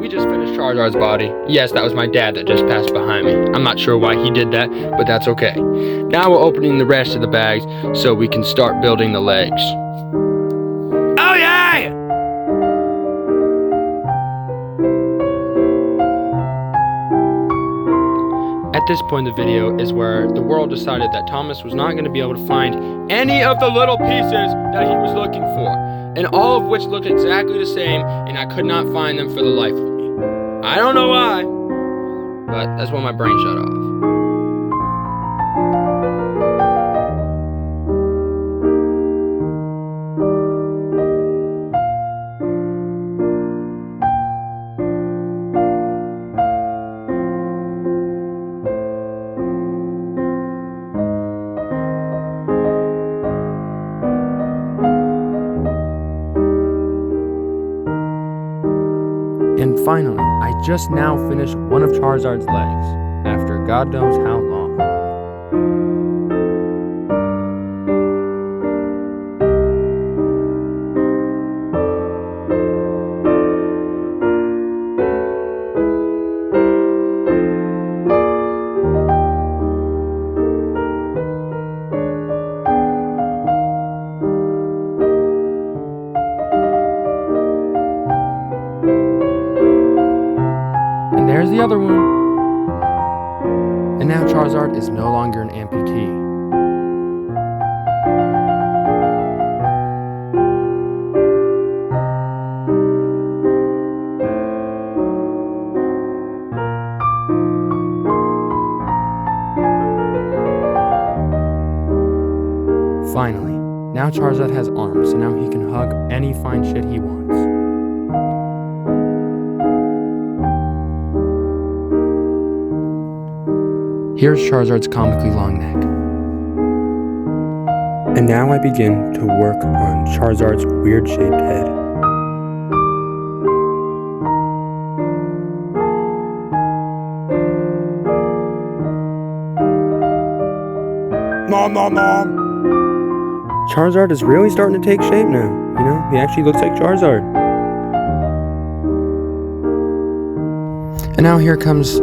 We just finished Charizard's body. Yes, that was my dad that just passed behind me. I'm not sure why he did that, but that's okay. Now we're opening the rest of the bags so we can start building the legs. Oh yeah! At this point in the video is where the world decided that Thomas was not going to be able to find any of the little pieces that he was looking for, and all of which look exactly the same, and I could not find them for the life of me. I don't know why, but that's when my brain shut off. And finally, I just now finished one of Charizard's legs, after God knows how long. And there's the other one. And now Charizard is no longer an amputee. Finally, now Charizard has arms, so now he can hug any fine shit he wants. Here's Charizard's comically long neck. And now I begin to work on Charizard's weird-shaped head. Nom nom nom. Charizard is really starting to take shape now. You know, he actually looks like Charizard. And now here comes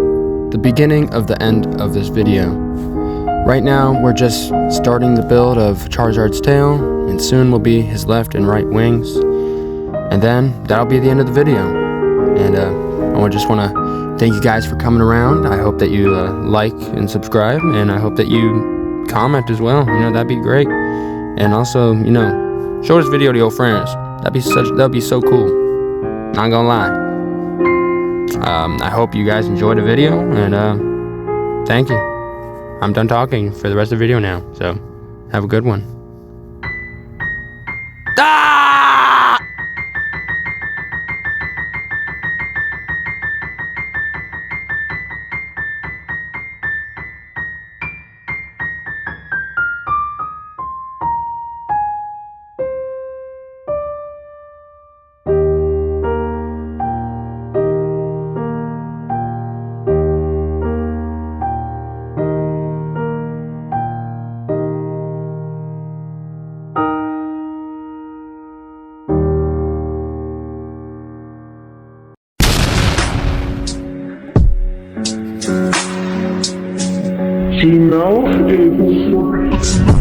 the beginning of the end of this video. Right now, we're just starting the build of Charizard's tail, and soon will be his left and right wings. And then, that'll be the end of the video. And I just want to thank you guys for coming around. I hope that you like and subscribe, and I hope that you comment as well. You know, that'd be great. And also, you know, Show this video to your friends. That'd be so cool. Not gonna lie. I hope you guys enjoyed the video, and thank you. I'm done talking for the rest of the video now, so have a good one. Ah! She knows it's